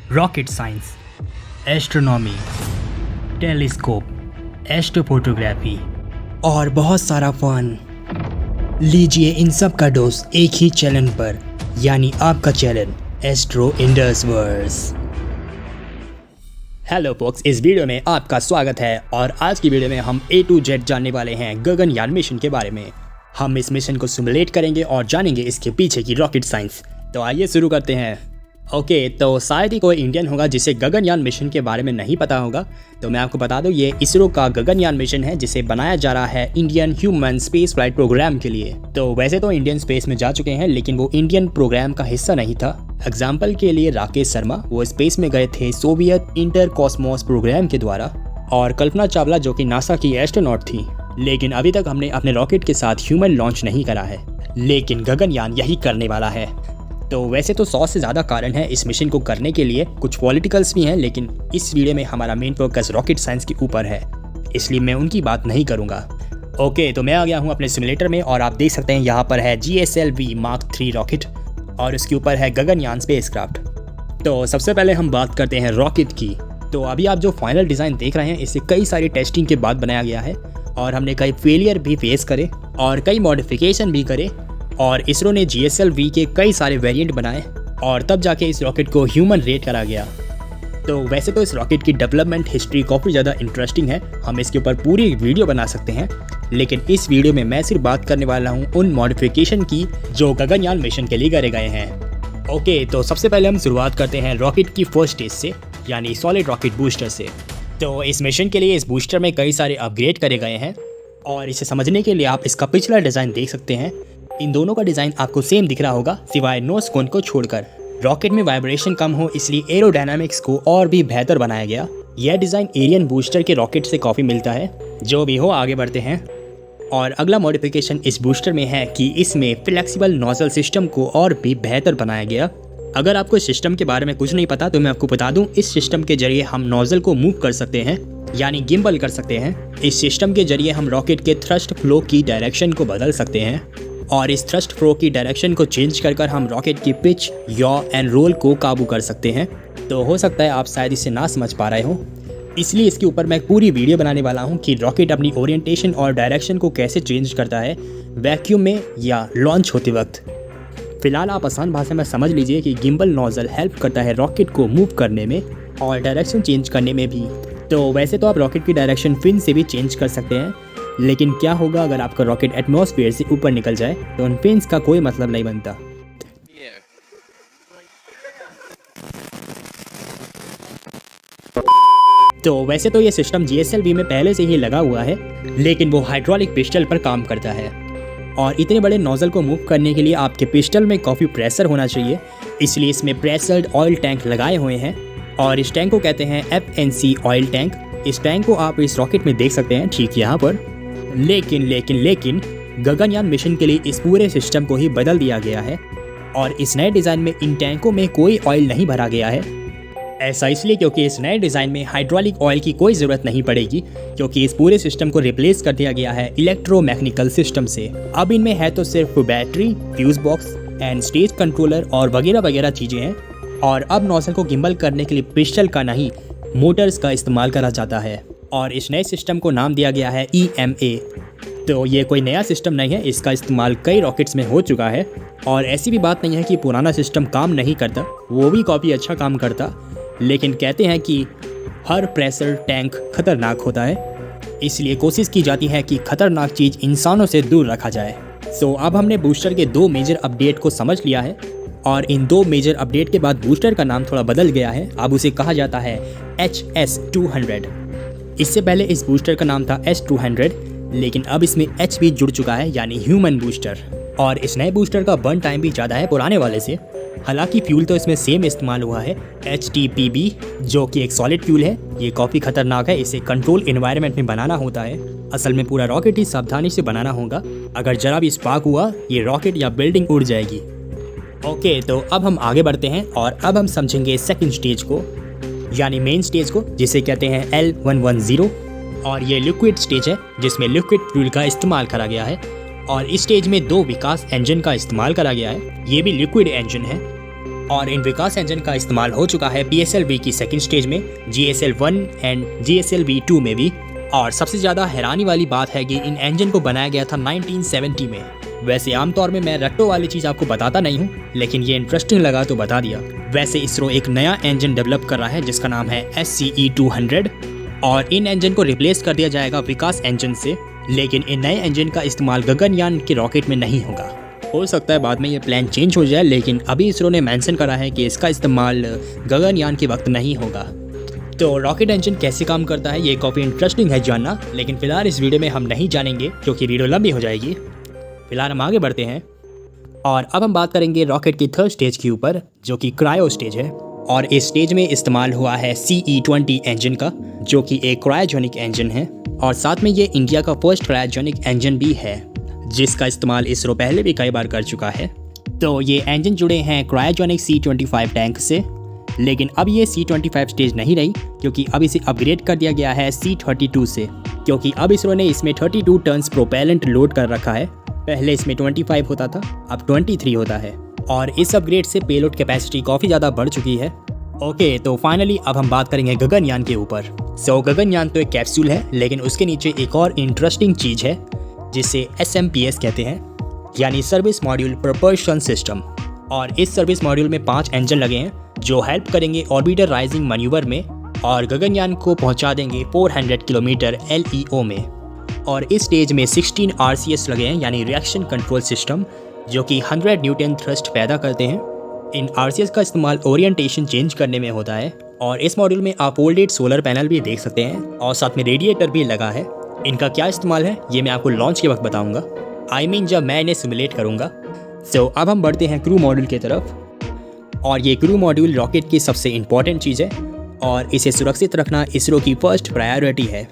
Rocket science, astronomy, telescope, astrophotography और बहुत सारा फन। लीजिए इन सब का डोज एक ही चैनल पर, यानी आपका चैनल एस्ट्रो इंडस्वर्स। हेलो फोक्स, इस वीडियो में आपका स्वागत है और आज की वीडियो में हम A to Z जानने वाले हैं गगनयान मिशन के बारे में। हम इस मिशन को सिमुलेट करेंगे और जानेंगे इसके पीछे की रॉकेट साइंस। तो आइए शुरू करते हैं। ओके, तो शायद ही कोई इंडियन होगा जिसे गगनयान मिशन के बारे में नहीं पता होगा। तो मैं आपको बता दूं, ये इसरो का गगनयान मिशन है जिसे बनाया जा रहा है Indian human space flight programme के लिए। तो वैसे तो इंडियन स्पेस में जा चुके हैं, लेकिन वो इंडियन प्रोग्राम का हिस्सा नहीं था। एग्जाम्पल के लिए राकेश शर्मा, वो स्पेस में गए थे सोवियत इंटर कॉस्मोस प्रोग्राम के द्वारा, और कल्पना चावला जो कि नासा की एस्ट्रोनॉट थी। लेकिन अभी तक हमने अपने रॉकेट के साथ ह्यूमन लॉन्च नहीं करा है, लेकिन गगनयान यही करने वाला है। तो वैसे तो 100 से ज़्यादा कारण है इस मिशन को करने के लिए, कुछ पॉलिटिकल्स भी हैं, लेकिन इस वीडियो में हमारा मेन फोकस रॉकेट साइंस के ऊपर है, इसलिए मैं उनकी बात नहीं करूँगा। ओके, तो मैं आ गया हूँ अपने सिमुलेटर में और आप देख सकते हैं यहाँ पर है GSLV Mark 3 रॉकेट और उसके ऊपर है गगनयान स्पेसक्राफ्ट। तो सबसे पहले हम बात करते हैं रॉकेट की। तो अभी आप जो फाइनल डिज़ाइन देख रहे हैं, इसे कई सारी टेस्टिंग के बाद बनाया गया है और हमने कई फेलियर भी फेस करे और कई मॉडिफिकेशन भी करे, और इसरो ने GSLV के कई सारे वेरिएंट बनाए और तब जाके इस रॉकेट को ह्यूमन रेट करा गया। तो वैसे तो इस रॉकेट की डेवलपमेंट हिस्ट्री काफ़ी ज़्यादा इंटरेस्टिंग है, हम इसके ऊपर पूरी वीडियो बना सकते हैं, लेकिन इस वीडियो में मैं सिर्फ बात करने वाला हूँ उन मॉडिफिकेशन की जो गगनयान मिशन के लिए करे गए हैं। ओके, तो सबसे पहले हम शुरुआत करते हैं रॉकेट की फर्स्ट स्टेज से, यानी सॉलिड रॉकेट बूस्टर से। तो इस मिशन के लिए इस बूस्टर में कई सारे अपग्रेड करे गए हैं और इसे समझने के लिए आप इसका पिछला डिज़ाइन देख सकते हैं। इन दोनों का डिज़ाइन आपको सेम दिख रहा होगा, सिवाय नोज कोन को छोड़कर। रॉकेट में वाइब्रेशन कम हो, इसलिए एरोडायनामिक्स को और भी बेहतर बनाया गया। यह डिज़ाइन एरियन बूस्टर के रॉकेट से काफ़ी मिलता है। जो भी हो, आगे बढ़ते हैं। और अगला मॉडिफिकेशन इस बूस्टर में है कि इसमें फ्लेक्सिबल नोजल सिस्टम को और भी बेहतर बनाया गया। अगर आपको इस सिस्टम के बारे में कुछ नहीं पता तो मैं आपको बता दूं, इस सिस्टम के जरिए हम नोजल को मूव कर सकते हैं, यानी गिम्बल कर सकते हैं। इस सिस्टम के जरिए हम रॉकेट के थ्रस्ट फ्लो की डायरेक्शन को बदल सकते हैं और इस थ्रस्ट फ्लो की डायरेक्शन को चेंज कर हम रॉकेट की पिच, यॉ एंड रोल को काबू कर सकते हैं। तो हो सकता है आप शायद इसे ना समझ पा रहे हो, इसलिए इसके ऊपर मैं पूरी वीडियो बनाने वाला हूं कि रॉकेट अपनी ओरिएंटेशन और डायरेक्शन को कैसे चेंज करता है वैक्यूम में या लॉन्च होते वक्त। फिलहाल आप आसान भाषा में समझ लीजिए कि गिम्बल नोजल हेल्प करता है रॉकेट को मूव करने में और डायरेक्शन चेंज करने में भी। तो वैसे तो आप रॉकेट की डायरेक्शन फिन से भी चेंज कर सकते हैं, लेकिन क्या होगा अगर आपका रॉकेट एटमॉस्फेयर से ऊपर निकल जाए, तो उन फिन्स का कोई मतलब नहीं बनता। तो वैसे तो ये सिस्टम GSLV में पहले से ही लगा हुआ है, लेकिन वो हाइड्रोलिक पिस्टल पर काम करता है और इतने बड़े नोजल को मूव करने के लिए आपके पिस्टल में काफ़ी प्रेशर होना चाहिए, इसलिए इसमें प्रेशर्ड ऑयल टैंक लगाए हुए हैं और इस टैंक को कहते हैं FNC ऑयल टैंक। इस टैंक को आप इस रॉकेट में देख सकते हैं, ठीक यहाँ पर। लेकिन गगनयान मिशन के लिए इस पूरे सिस्टम को ही बदल दिया गया है और इस नए डिज़ाइन में इन टैंकों में कोई ऑयल नहीं भरा गया है। ऐसा इसलिए क्योंकि इस नए डिज़ाइन में हाइड्रोलिक ऑयल की कोई ज़रूरत नहीं पड़ेगी, क्योंकि इस पूरे सिस्टम को रिप्लेस कर दिया गया है इलेक्ट्रोमैकेनिकल सिस्टम से। अब इनमें है तो सिर्फ battery, fuse box and stage controller और वगैरह वगैरह चीज़ें हैं। और अब नोजल को गिम्बल करने के लिए पिस्टल का नहीं, मोटर्स का इस्तेमाल करा जाता है और इस नए सिस्टम को नाम दिया गया है EMA। तो ये कोई नया सिस्टम नहीं है, इसका इस्तेमाल कई रॉकेट्स में हो चुका है और ऐसी भी बात नहीं है कि पुराना सिस्टम काम नहीं करता, वो भी काफ़ी अच्छा काम करता। लेकिन कहते हैं कि हर प्रेशर टैंक खतरनाक होता है, इसलिए कोशिश की जाती है कि खतरनाक चीज़ इंसानों से दूर रखा जाए। सो अब हमने बूस्टर के 2 मेजर अपडेट को समझ लिया है और इन 2 मेजर अपडेट के बाद बूस्टर का नाम थोड़ा बदल गया है। अब उसे कहा जाता है HS-200। इससे पहले इस बूस्टर का नाम था S-200, लेकिन अब इसमें H भी जुड़ चुका है, यानी ह्यूमन बूस्टर। और इस नए बूस्टर का बर्न टाइम भी ज़्यादा है पुराने वाले से। हालांकि फ्यूल तो इसमें सेम इस्तेमाल हुआ है, HTPB, जो कि एक सॉलिड फ्यूल है। ये काफ़ी खतरनाक है, इसे कंट्रोल एनवायरनमेंट में बनाना होता है। असल में पूरा रॉकेट ही सावधानी से बनाना होगा, अगर जरा भी स्पार्क हुआ ये रॉकेट या बिल्डिंग उड़ जाएगी। ओके, तो अब हम आगे बढ़ते हैं और अब हम समझेंगे सेकंड स्टेज को, यानी मेन स्टेज को, जिसे कहते हैं L110। और ये लिक्विड स्टेज है जिसमें लिक्विड फ्यूल का इस्तेमाल करा गया है और इस स्टेज में 2 विकास इंजन का इस्तेमाल करा गया है। ये भी लिक्विड इंजन है और इन विकास इंजन का इस्तेमाल हो चुका है PSLV की सेकंड स्टेज में, GSLV एंड GSLV-2 में भी। और सबसे ज़्यादा हैरानी वाली बात है कि इन इंजन को बनाया गया था 1970 में। वैसे आमतौर में मैं रट्टो वाली चीज़ आपको बताता नहीं हूँ, लेकिन ये इंटरेस्टिंग लगा तो बता दिया। वैसे इसरो एक नया इंजन डेवलप कर रहा है जिसका नाम है SCE-200 और इन इंजन को रिप्लेस कर दिया जाएगा विकास इंजन से। लेकिन इन नए इंजन का इस्तेमाल गगनयान के रॉकेट में नहीं होगा। हो सकता है बाद में ये प्लान चेंज हो जाए, लेकिन अभी इसरो ने मेंशन करा है कि इसका इस्तेमाल गगनयान के वक्त नहीं होगा। तो रॉकेट इंजन कैसे काम करता है ये काफ़ी इंटरेस्टिंग है जानना, लेकिन फिलहाल इस वीडियो में हम नहीं जानेंगे क्योंकि वीडियो लंबी हो जाएगी। फिलहाल हम आगे बढ़ते हैं और अब हम बात करेंगे रॉकेट की थर्ड स्टेज के ऊपर, जो कि क्रायो स्टेज है। और इस स्टेज में इस्तेमाल हुआ है CE-20 इंजन का, जो कि एक क्रायोजेनिक इंजन है और साथ में ये इंडिया का फर्स्ट क्रायोजेनिक इंजन भी है जिसका इस्तेमाल इसरो पहले भी कई बार कर चुका है। तो ये इंजन जुड़े हैं क्रायोजेनिक C-25 टैंक से, लेकिन अब ये C-25 स्टेज नहीं रही क्योंकि अब इसे अपग्रेड कर दिया गया है C-32 से, क्योंकि अब इसरो ने इसमें 32 टन्स प्रोपेलेंट लोड कर रखा है। पहले इसमें 25 होता था, अब 23 होता है और इस अपग्रेड से पेलोड कैपेसिटी काफ़ी ज़्यादा बढ़ चुकी है। ओके, तो फाइनली अब हम बात करेंगे गगनयान के ऊपर। गगनयान तो एक कैप्सूल है, लेकिन उसके नीचे एक और इंटरेस्टिंग चीज़ है जिसे SMPS कहते हैं, यानी सर्विस मॉड्यूल प्रपल्शन सिस्टम। और इस सर्विस मॉड्यूल में 5 इंजन लगे हैं जो हेल्प करेंगे ऑर्बिटर राइजिंग मैन्यूवर में और गगनयान को पहुंचा देंगे 400 किलोमीटर LEO में। और इस स्टेज में 16 RCS लगे हैं, यानी रिएक्शन कंट्रोल सिस्टम, जो कि 100 न्यूटन थ्रस्ट पैदा करते हैं। इन RCS का इस्तेमाल ओरिएंटेशन चेंज करने में होता है और इस मॉड्यूल में आप फोल्डेड सोलर पैनल भी देख सकते हैं और साथ में रेडिएटर भी लगा है। इनका क्या इस्तेमाल है ये मैं आपको लॉन्च के वक्त बताऊंगा, जब मैं इन्हें सिमुलेट करूंगा। अब हम बढ़ते हैं क्रू मॉड्यूल की तरफ। और ये क्रू मॉड्यूल रॉकेट की सबसे इम्पॉर्टेंट चीज़ है और इसे सुरक्षित रखना इसरो की फर्स्ट प्रायोरिटी है।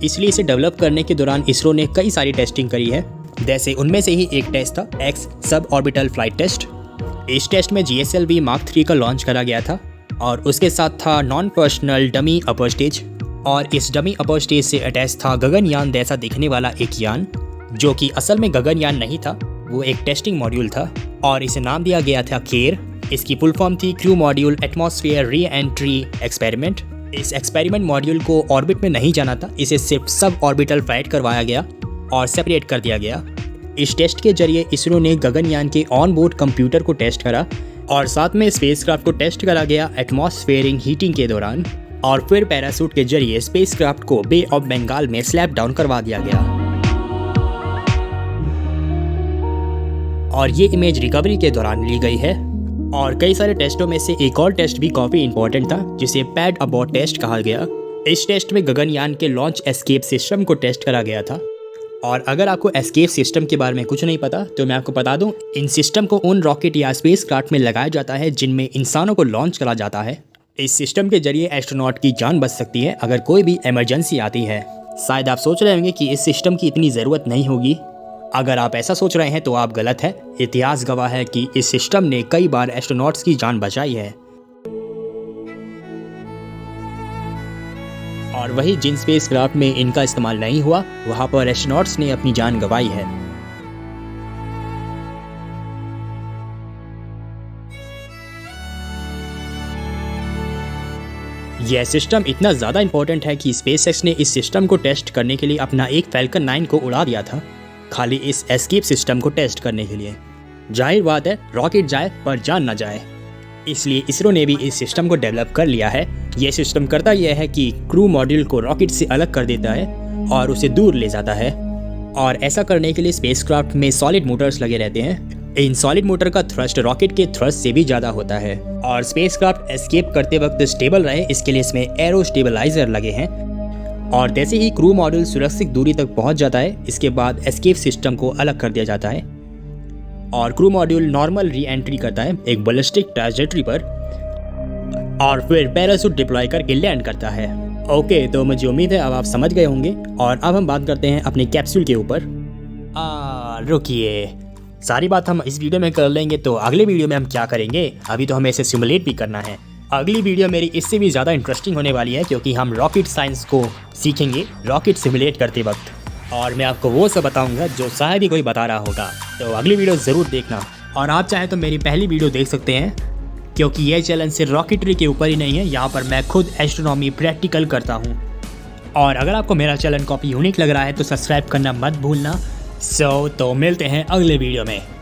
इसलिए इसे डेवलप करने के दौरान इसरो ने कई सारी टेस्टिंग करी है। जैसे उनमें से ही एक टेस्ट था X suborbital flight test. इस टेस्ट में GSLV Mark 3 का लॉन्च करा गया था और उसके साथ था non personal dummy upper stage. और इस डमी अपर स्टेज से अटैच था गगनयान जैसा दिखने वाला एक यान, जो कि असल में गगनयान नहीं था, वो एक टेस्टिंग मॉड्यूल था और इसे नाम दिया गया था केर। इसकी फुल फॉर्म थी crew module atmosphere re entry experiment. इस एक्सपेरिमेंट मॉड्यूल को ऑर्बिट में नहीं जाना था, इसे सिर्फ सब ऑर्बिटल फ्लाइट करवाया गया और सेपरेट कर दिया गया। इस टेस्ट के जरिए इसरो ने गगनयान के ऑन बोर्ड कंप्यूटर को टेस्ट करा और साथ में स्पेसक्राफ्ट को टेस्ट करा गया एटमॉस्फेरिक हीटिंग के दौरान, और फिर पैराशूट के जरिए स्पेसक्राफ्ट को बे ऑफ बंगाल में स्लैप डाउन करवा दिया गया। और ये इमेज रिकवरी के दौरान ली गई है। और कई सारे टेस्टों में से एक और टेस्ट भी काफ़ी इंपॉर्टेंट था जिसे पैड अबॉर्ट टेस्ट कहा गया। इस टेस्ट में गगनयान के लॉन्च एस्केप सिस्टम को टेस्ट करा गया था। और अगर आपको एस्केप सिस्टम के बारे में कुछ नहीं पता तो मैं आपको बता दूं, इन सिस्टम को उन रॉकेट या स्पेसक्राफ्ट में लगाया जाता है जिनमें इंसानों को लॉन्च करा जाता है। इस सिस्टम के जरिए एस्ट्रोनॉट की जान बच सकती है अगर कोई भी इमरजेंसी आती है। शायद आप सोच रहे होंगे कि इस सिस्टम की इतनी ज़रूरत नहीं होगी। अगर आप ऐसा सोच रहे हैं तो आप गलत है। इतिहास गवाह है कि इस सिस्टम ने कई बार एस्ट्रोनॉट्स की जान बचाई है। और वही जिन स्पेसक्राफ्ट में इनका इस्तेमाल नहीं हुआ, वहां पर एस्ट्रोनॉट्स ने अपनी जान गंवाई है। यह सिस्टम इतना ज़्यादा इंपॉर्टेंट है कि स्पेसएक्स ने इस सिस्टम को टेस्ट करने के लिए अपना एक फैल्कन 9 को उड़ा दिया था, खाली इस एस्केप सिस्टम को टेस्ट करने के लिए। जाहिर बात है, रॉकेट जाए पर जान ना जाए, इसलिए इसरो ने भी इस सिस्टम को डेवलप कर लिया है। यह सिस्टम करता यह है कि क्रू मॉड्यूल को रॉकेट से अलग कर देता है और उसे दूर ले जाता है। और ऐसा करने के लिए स्पेसक्राफ्ट में सॉलिड मोटर्स लगे रहते हैं। इन सॉलिड मोटर का थ्रस्ट रॉकेट के थ्रस्ट से भी ज़्यादा होता है और स्पेसक्राफ्ट एस्केप करते वक्त स्टेबल रहे इसके लिए इसमें एरो स्टेबलाइजर लगे हैं। और जैसे ही क्रू मॉड्यूल सुरक्षित दूरी तक पहुंच जाता है, इसके बाद एस्केप सिस्टम को अलग कर दिया जाता है और crew module normal re entry करता है एक बैलिस्टिक ट्रैजेक्टरी पर और फिर पैराशूट डिप्लॉय करके लैंड करता है। ओके, तो मुझे उम्मीद है अब आप समझ गए होंगे। और अब हम बात करते हैं अपने कैप्सूल के ऊपर। रुकिए, सारी बात हम इस वीडियो में कर लेंगे तो अगले वीडियो में हम क्या करेंगे? अभी तो हमें इसे सिमुलेट भी करना है। अगली वीडियो मेरी इससे भी ज़्यादा इंटरेस्टिंग होने वाली है क्योंकि हम रॉकेट साइंस को सीखेंगे रॉकेट सिमुलेट करते वक्त, और मैं आपको वो सब बताऊंगा जो शायद ही कोई बता रहा होगा। तो अगली वीडियो ज़रूर देखना। और आप चाहें तो मेरी पहली वीडियो देख सकते हैं क्योंकि ये चैलेंज सिर्फ रॉकेटरी के ऊपर ही नहीं है, यहाँ पर मैं खुद एस्ट्रोनॉमी प्रैक्टिकल करता हूँ। और अगर आपको मेरा चैलेंज काफ़ी यूनिक लग रहा है तो सब्सक्राइब करना मत भूलना। तो मिलते हैं अगले वीडियो में।